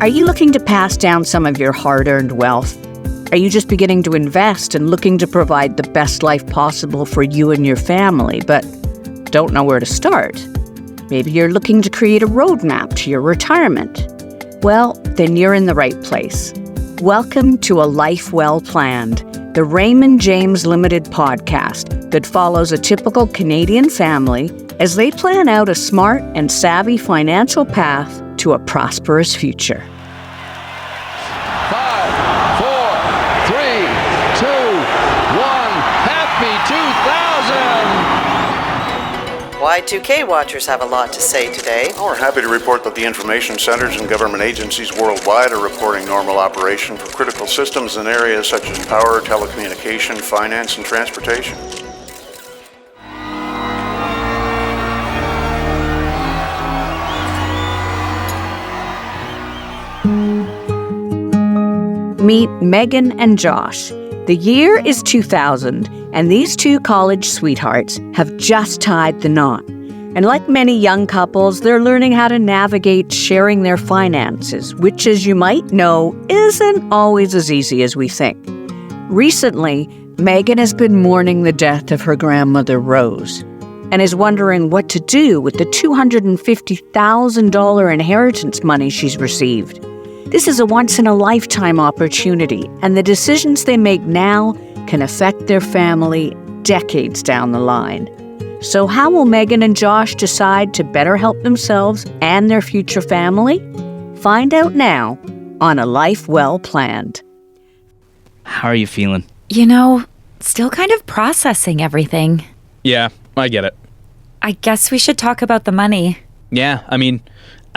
Are you looking to pass down some of your hard-earned wealth? Are you just beginning to invest and looking to provide the best life possible for you and your family, but don't know where to start? Maybe you're looking to create a roadmap to your retirement. Well, then you're in the right place. Welcome to A Life Well Planned, the Raymond James Ltd podcast that follows a typical Canadian family as they plan out a smart and savvy financial path to a prosperous future. 5, 4, 3, 2, 1, happy 2000! Y2K watchers have a lot to say today. We're happy to report that the information centers and government agencies worldwide are reporting normal operation for critical systems in areas such as power, telecommunication, finance, and transportation. Meet Megan and Josh. The year is 2000, and these two college sweethearts have just tied the knot. And like many young couples, they're learning how to navigate sharing their finances, which, as you might know, isn't always as easy as we think. Recently, Megan has been mourning the death of her grandmother, Rose, and is wondering what to do with the $250,000 inheritance money she's received. This is a once-in-a-lifetime opportunity, and the decisions they make now can affect their family decades down the line. So how will Megan and Josh decide to better help themselves and their future family? Find out now on A Life Well Planned. How are you feeling? Still kind of processing everything. Yeah, I get it. I guess we should talk about the money. Yeah, I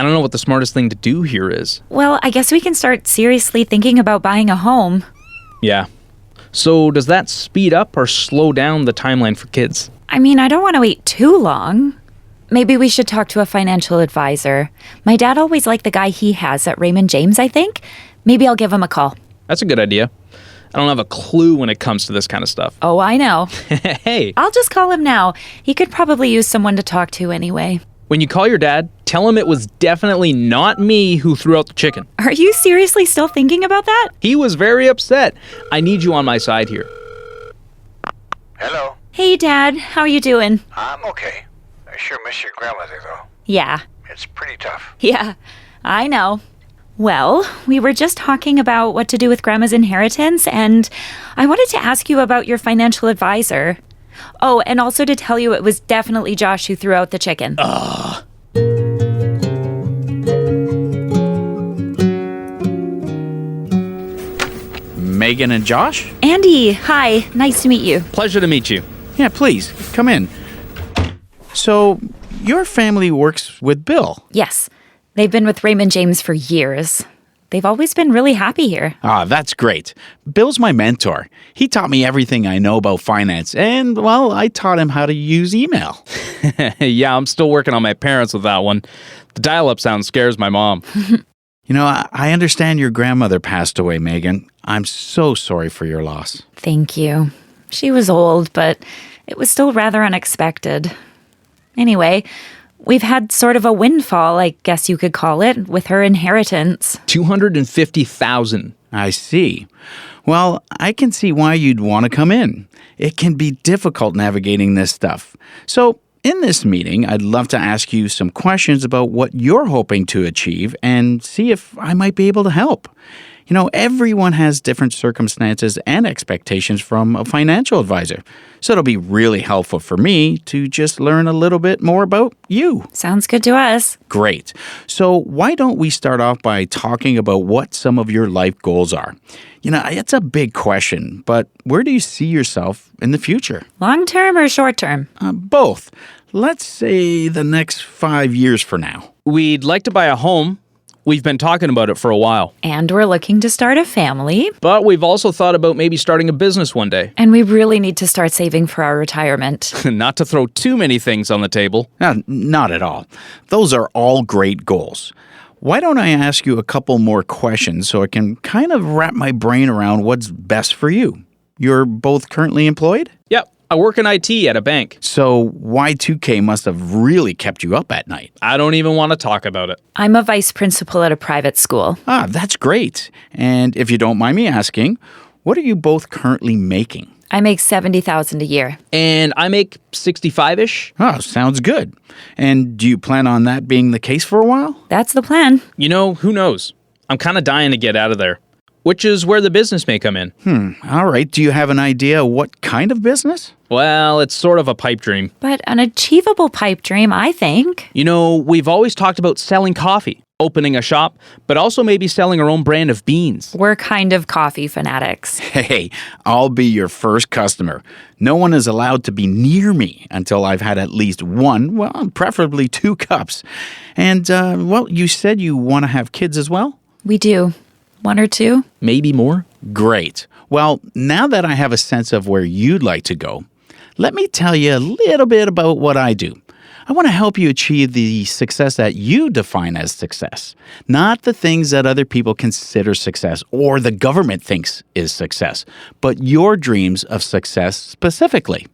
don't know what the smartest thing to do here is. Well, I guess we can start seriously thinking about buying a home. Yeah. So does that speed up or slow down the timeline for kids? I don't want to wait too long. Maybe we should talk to a financial advisor. My dad always liked the guy he has at Raymond James, I think. Maybe I'll give him a call. That's a good idea. I don't have a clue when it comes to this kind of stuff. Oh, I know. Hey. I'll just call him now. He could probably use someone to talk to anyway. When you call your dad, tell him it was definitely not me who threw out the chicken. Are you seriously still thinking about that? He was very upset. I need you on my side here. Hello. Hey, Dad. How are you doing? I'm okay. I sure miss your grandmother, though. Yeah. It's pretty tough. Yeah, I know. Well, we were just talking about what to do with Grandma's inheritance, and I wanted to ask you about your financial advisor. Oh, and also to tell you it was definitely Josh who threw out the chicken. Megan and Josh? Andy, hi. Nice to meet you. Pleasure to meet you. Yeah, please, come in. So, your family works with Bill? Yes, they've been with Raymond James for years. They've always been really happy here. Ah, that's great. Bill's my mentor. He taught me everything I know about finance, and, well, I taught him how to use email. Yeah, I'm still working on my parents with that one. The dial-up sound scares my mom. I understand your grandmother passed away, Megan. I'm so sorry for your loss. Thank you. She was old, but it was still rather unexpected. Anyway, we've had sort of a windfall, I guess you could call it, with her inheritance. $250,000. I see. Well, I can see why you'd want to come in. It can be difficult navigating this stuff. So, in this meeting, I'd love to ask you some questions about what you're hoping to achieve and see if I might be able to help. Everyone has different circumstances and expectations from a financial advisor. So it'll be really helpful for me to just learn a little bit more about you. Sounds good to us. Great. So why don't we start off by talking about what some of your life goals are? It's a big question, but where do you see yourself in the future? Long term or short term? Both. Let's say the next 5 years for now. We'd like to buy a home. We've been talking about it for a while. And we're looking to start a family. But we've also thought about maybe starting a business one day. And we really need to start saving for our retirement. Not to throw too many things on the table. Not at all. Those are all great goals. Why don't I ask you a couple more questions so I can kind of wrap my brain around what's best for you? You're both currently employed? Yep. I work in IT at a bank. So Y2K must have really kept you up at night. I don't even want to talk about it. I'm a vice principal at a private school. Ah, that's great. And if you don't mind me asking, what are you both currently making? I make $70,000 a year. And I make 65-ish. Oh, sounds good. And do you plan on that being the case for a while? That's the plan. You know, who knows? I'm kind of dying to get out of there, which is where the business may come in. All right. Do you have an idea what kind of business? Well, it's sort of a pipe dream. But an achievable pipe dream, I think. You know, we've always talked about selling coffee, opening a shop, but also maybe selling our own brand of beans. We're kind of coffee fanatics. Hey, I'll be your first customer. No one is allowed to be near me until I've had at least one, well, preferably 2 cups. And, well, you said you want to have kids as well? We do. 1 or 2? Maybe more. Great. Well, now that I have a sense of where you'd like to go, let me tell you a little bit about what I do. I want to help you achieve the success that you define as success, not the things that other people consider success or the government thinks is success, but your dreams of success specifically.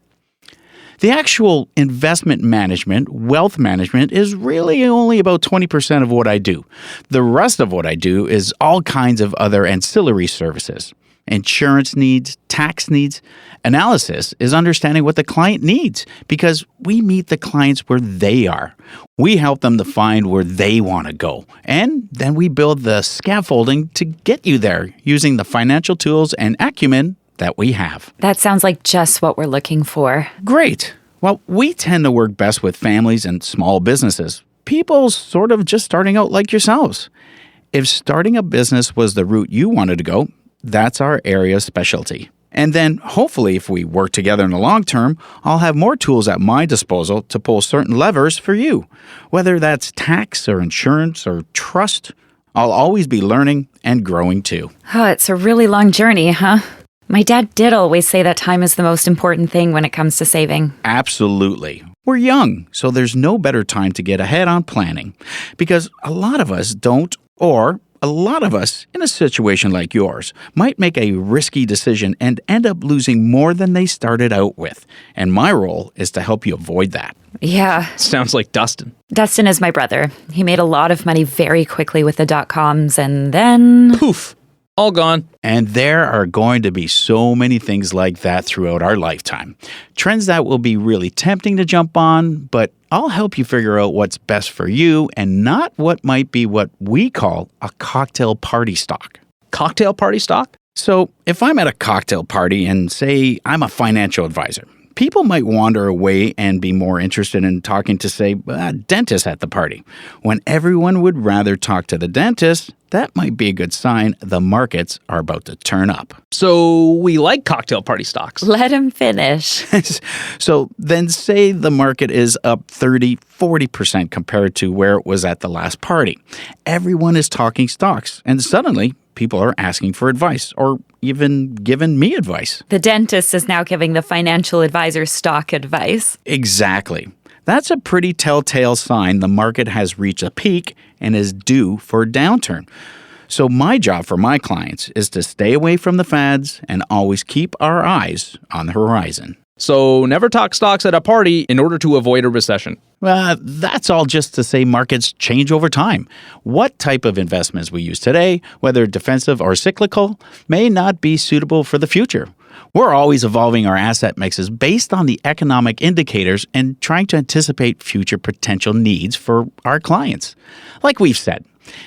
The actual investment management, wealth management, is really only about 20% of what I do. The rest of what I do is all kinds of other ancillary services. Insurance needs, tax needs. Analysis is understanding what the client needs because we meet the clients where they are. We help them to find where they want to go. And then we build the scaffolding to get you there using the financial tools and acumen that we have. That sounds like just what we're looking for. Great. Well, we tend to work best with families and small businesses. People sort of just starting out like yourselves. If starting a business was the route you wanted to go, that's our area of specialty. And then, hopefully, if we work together in the long term, I'll have more tools at my disposal to pull certain levers for you. Whether that's tax or insurance or trust, I'll always be learning and growing too. Oh, it's a really long journey, huh? My dad did always say that time is the most important thing when it comes to saving. Absolutely. We're young, so there's no better time to get ahead on planning. Because a lot of us don't, or a lot of us, in a situation like yours, might make a risky decision and end up losing more than they started out with. And my role is to help you avoid that. Yeah. Sounds like Dustin. Dustin is my brother. He made a lot of money very quickly with the .coms and then... Poof. All gone. And there are going to be so many things like that throughout our lifetime. Trends that will be really tempting to jump on, but I'll help you figure out what's best for you and not what might be what we call a cocktail party stock. Cocktail party stock? So if I'm at a cocktail party and say I'm a financial advisor, people might wander away and be more interested in talking to, say, a dentist at the party. When everyone would rather talk to the dentist, that might be a good sign the markets are about to turn up. So we like cocktail party stocks. Let him finish. So then say the market is up 30-40% compared to where it was at the last party. Everyone is talking stocks, and suddenly people are asking for advice or even giving me advice. The dentist is now giving the financial advisor stock advice. Exactly. That's a pretty telltale sign the market has reached a peak and is due for a downturn. So my job for my clients is to stay away from the fads and always keep our eyes on the horizon. So never talk stocks at a party in order to avoid a recession. That's all just to say markets change over time. What type of investments we use today, whether defensive or cyclical, may not be suitable for the future. We're always evolving our asset mixes based on the economic indicators and trying to anticipate future potential needs for our clients. Like we've said,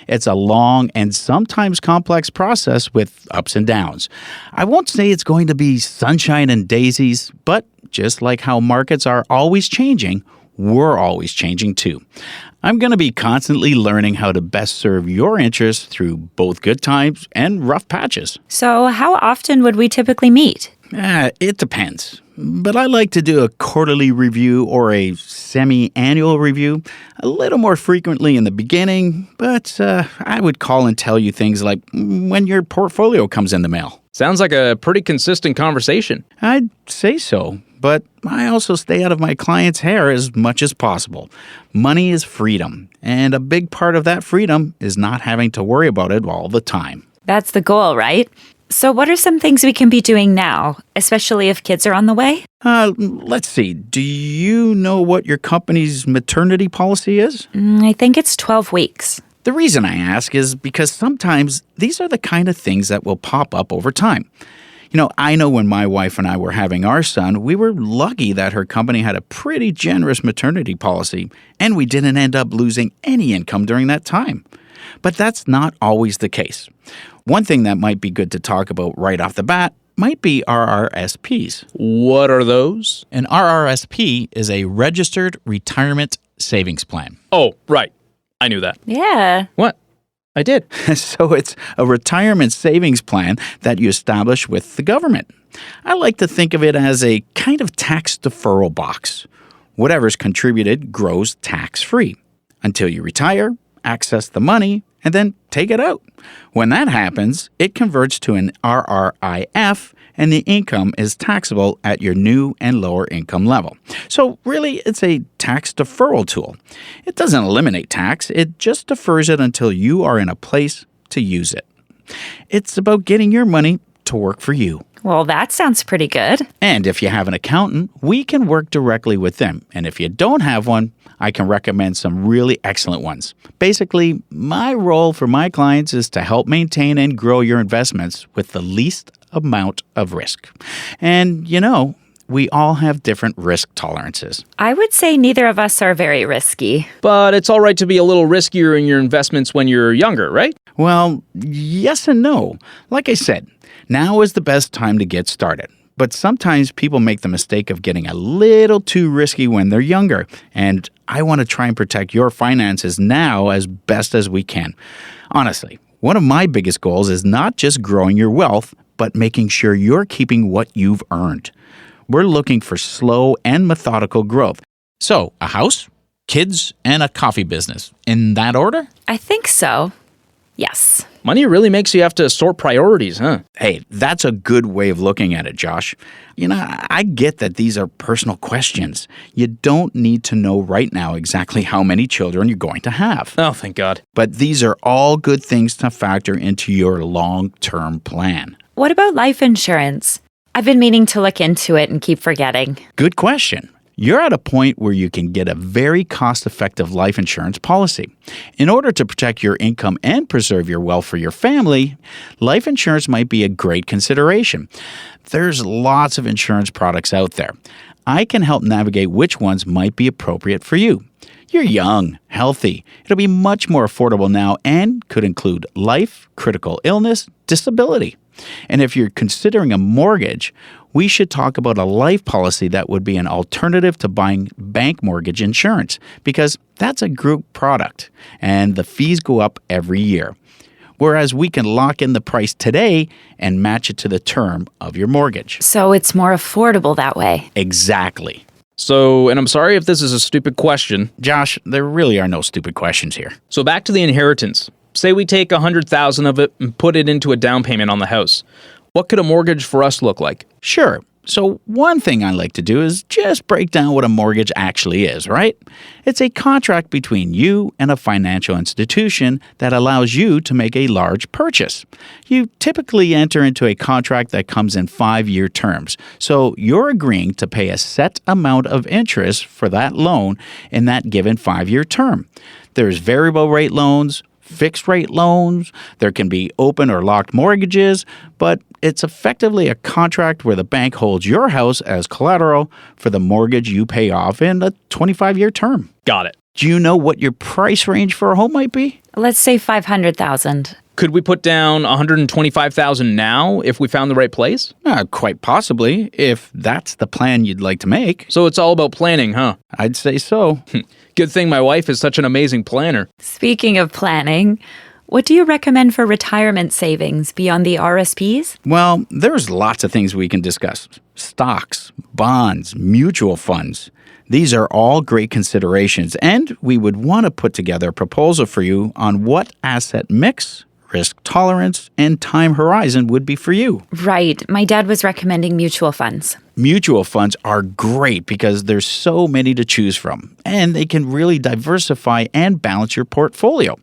it's a long and sometimes complex process with ups and downs. I won't say it's going to be sunshine and daisies, but just like how markets are always changing, we're always changing too. I'm going to be constantly learning how to best serve your interests through both good times and rough patches. So how often would we typically meet? It depends. But I like to do a quarterly review or a semi-annual review a little more frequently in the beginning, but I would call and tell you things like when your portfolio comes in the mail. Sounds like a pretty consistent conversation. I'd say so, but I also stay out of my clients' hair as much as possible. Money is freedom, and a big part of that freedom is not having to worry about it all the time. That's the goal, right? So, what are some things we can be doing now, especially if kids are on the way? Let's see. Do you know what your company's maternity policy is? I think it's 12 weeks. The reason I ask is because sometimes these are the kind of things that will pop up over time. I know when my wife and I were having our son, we were lucky that her company had a pretty generous maternity policy, and we didn't end up losing any income during that time. But that's not always the case. One thing that might be good to talk about right off the bat might be RRSPs. What are those? An RRSP is a registered retirement savings plan. Oh, right. I knew that. Yeah. What? I did. So it's a retirement savings plan that you establish with the government. I like to think of it as a kind of tax deferral box. Whatever's contributed grows tax-free until you retire, access the money, and then take it out. When that happens, it converts to an RRIF, and the income is taxable at your new and lower income level. So really, it's a tax deferral tool. It doesn't eliminate tax, it just defers it until you are in a place to use it. It's about getting your money to work for you. Well, that sounds pretty good. And if you have an accountant, we can work directly with them. And if you don't have one, I can recommend some really excellent ones. Basically, my role for my clients is to help maintain and grow your investments with the least amount of risk. And, we all have different risk tolerances. I would say neither of us are very risky. But it's all right to be a little riskier in your investments when you're younger, right? Well, yes and no. Like I said, now is the best time to get started. But sometimes people make the mistake of getting a little too risky when they're younger. And I want to try and protect your finances now as best as we can. Honestly, one of my biggest goals is not just growing your wealth, but making sure you're keeping what you've earned. We're looking for slow and methodical growth. So, a house, kids, and a coffee business. In that order? I think so. Yes. Money really makes you have to sort priorities, huh? Hey, that's a good way of looking at it, Josh. I get that these are personal questions. You don't need to know right now exactly how many children you're going to have. Oh, thank God. But these are all good things to factor into your long-term plan. What about life insurance? I've been meaning to look into it and keep forgetting. Good question. You're at a point where you can get a very cost-effective life insurance policy. In order to protect your income and preserve your wealth for your family, life insurance might be a great consideration. There's lots of insurance products out there. I can help navigate which ones might be appropriate for you. You're young, healthy. It'll be much more affordable now and could include life, critical illness, disability. And if you're considering a mortgage, we should talk about a life policy that would be an alternative to buying bank mortgage insurance because that's a group product and the fees go up every year. Whereas we can lock in the price today and match it to the term of your mortgage. So it's more affordable that way. Exactly. So, and I'm sorry if this is a stupid question. Josh, there really are no stupid questions here. So back to the inheritance. Say we take $100,000 of it and put it into a down payment on the house. What could a mortgage for us look like? Sure. So one thing I like to do is just break down what a mortgage actually is, right? It's a contract between you and a financial institution that allows you to make a large purchase. You typically enter into a contract that comes in 5-year terms. So you're agreeing to pay a set amount of interest for that loan in that given 5-year term. There's variable rate loans, fixed rate loans, there can be open or locked mortgages, but it's effectively a contract where the bank holds your house as collateral for the mortgage you pay off in a 25-year term. Got it. Do you know what your price range for a home might be? Let's say $500,000. Could we put down $125,000 now if we found the right place? Quite possibly, if that's the plan you'd like to make. So it's all about planning, huh? I'd say so. Good thing my wife is such an amazing planner. Speaking of planning, what do you recommend for retirement savings beyond the RSPs? Well, there's lots of things we can discuss. Stocks, bonds, mutual funds. These are all great considerations, and we would want to put together a proposal for you on what asset mix, risk tolerance and time horizon would be for you. Right. My dad was recommending mutual funds. Mutual funds are great because there's so many to choose from, and they can really diversify and balance your portfolio.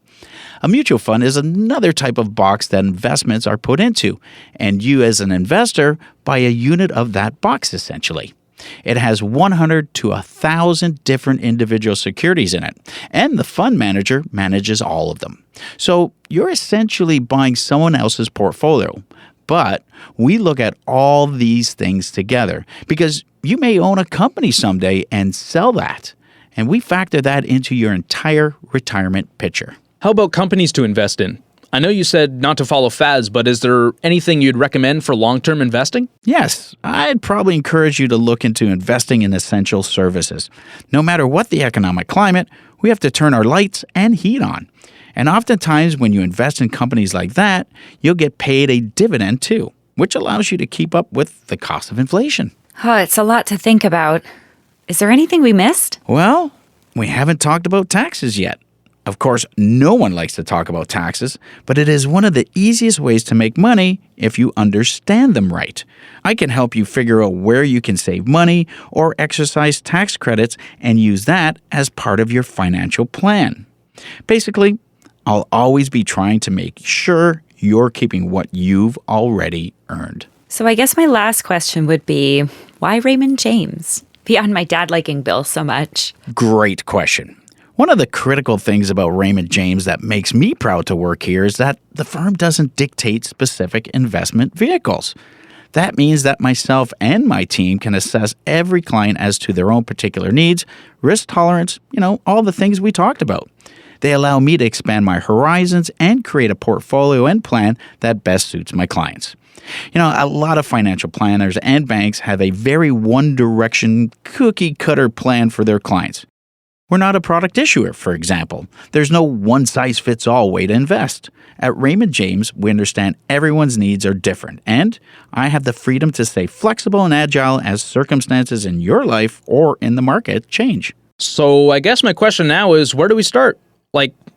A mutual fund is another type of box that investments are put into, and you as an investor buy a unit of that box essentially. It has 100 to 1,000 different individual securities in it, and the fund manager manages all of them. So you're essentially buying someone else's portfolio. But we look at all these things together because you may own a company someday and sell that. And we factor that into your entire retirement picture. How about companies to invest in? I know you said not to follow fads, but is there anything you'd recommend for long-term investing? Yes, I'd probably encourage you to look into investing in essential services. No matter what the economic climate, we have to turn our lights and heat on. And oftentimes when you invest in companies like that, you'll get paid a dividend too, which allows you to keep up with the cost of inflation. Oh, it's a lot to think about. Is there anything we missed? Well, we haven't talked about taxes yet. Of course, no one likes to talk about taxes, but it is one of the easiest ways to make money if you understand them right. I can help you figure out where you can save money or exercise tax credits and use that as part of your financial plan. Basically, I'll always be trying to make sure you're keeping what you've already earned. So I guess my last question would be, why Raymond James? Beyond my dad liking Bill so much. Great question. One of the critical things about Raymond James that makes me proud to work here is that the firm doesn't dictate specific investment vehicles. That means that myself and my team can assess every client as to their own particular needs, risk tolerance, all the things we talked about. They allow me to expand my horizons and create a portfolio and plan that best suits my clients. A lot of financial planners and banks have a very one-direction, cookie-cutter plan for their clients. We're not a product issuer, for example. There's no one-size-fits-all way to invest. At Raymond James, we understand everyone's needs are different, and I have the freedom to stay flexible and agile as circumstances in your life or in the market change. So I guess my question now is, where do we start?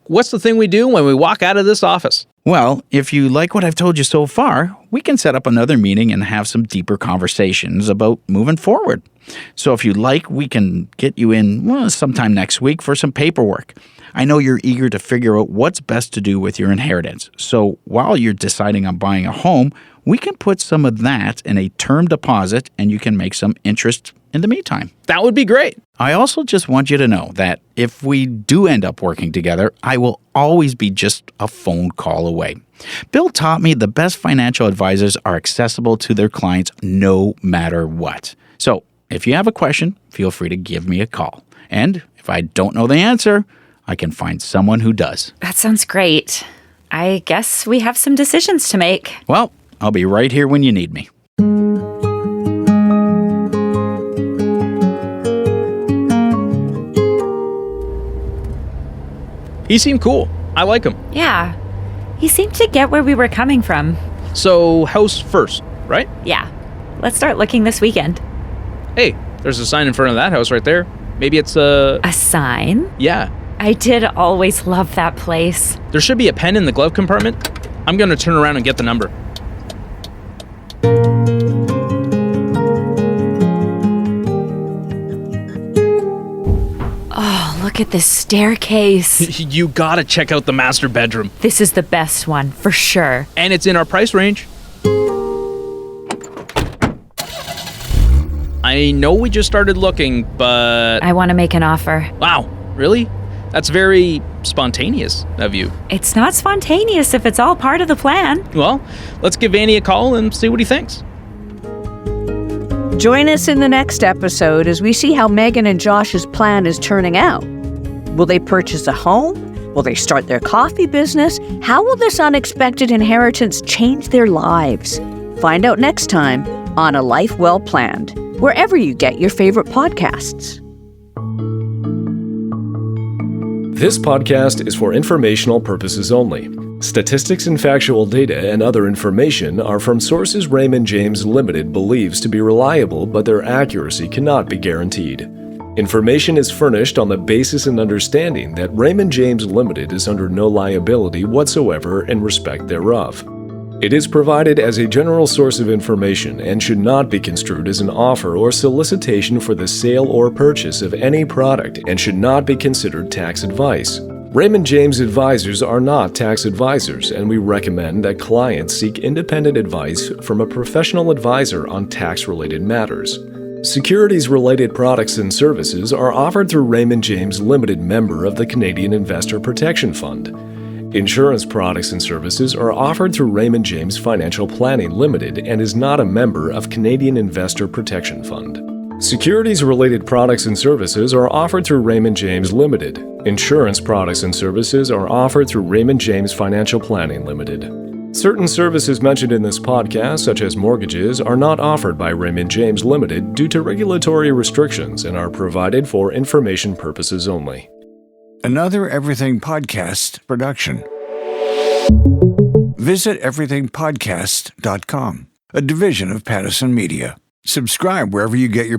What's the thing we do when we walk out of this office? Well, if you like what I've told you so far, we can set up another meeting and have some deeper conversations about moving forward. So if you'd like, we can get you in sometime next week for some paperwork. I know you're eager to figure out what's best to do with your inheritance. So while you're deciding on buying a home, we can put some of that in a term deposit and you can make some interest in the meantime. That would be great. I also just want you to know that if we do end up working together, I will always be just a phone call away. Bill taught me the best financial advisors are accessible to their clients no matter what. So if you have a question, feel free to give me a call. And if I don't know the answer, I can find someone who does. That sounds great. I guess we have some decisions to make. Well, I'll be right here when you need me. He seemed cool. I like him. Yeah. He seemed to get where we were coming from. So, house first, right? Yeah. Let's start looking this weekend. Hey, there's a sign in front of that house right there. Maybe it's a sign? Yeah. I did always love that place. There should be a pen in the glove compartment. I'm going to turn around and get the number. Oh, look at this staircase. You gotta check out the master bedroom. This is the best one, for sure. And it's in our price range. I know we just started looking, but... I want to make an offer. Wow, really? That's very spontaneous of you. It's not spontaneous if it's all part of the plan. Well, let's give Andy a call and see what he thinks. Join us in the next episode as we see how Megan and Josh's plan is turning out. Will they purchase a home? Will they start their coffee business? How will this unexpected inheritance change their lives? Find out next time on A Life Well Planned, wherever you get your favorite podcasts. This podcast is for informational purposes only. Statistics and factual data and other information are from sources Raymond James Ltd believes to be reliable, but their accuracy cannot be guaranteed. Information is furnished on the basis and understanding that Raymond James Ltd. Is under no liability whatsoever in respect thereof. It is provided as a general source of information and should not be construed as an offer or solicitation for the sale or purchase of any product and should not be considered tax advice. Raymond James advisors are not tax advisors, and we recommend that clients seek independent advice from a professional advisor on tax-related matters. Securities-related products and services are offered through Raymond James Ltd., member of the Canadian Investor Protection Fund. Insurance products and services are offered through Raymond James Financial Planning Ltd. And is not a member of Canadian Investor Protection Fund. Securities-related products and services are offered through Raymond James Ltd. Insurance products and services are offered through Raymond James Financial Planning Ltd. Certain services mentioned in this podcast, such as mortgages, are not offered by Raymond James Ltd. Due to regulatory restrictions and are provided for information purposes only. Another Everything Podcast production. Visit everythingpodcast.com, a division of Pattison Media. Subscribe wherever you get your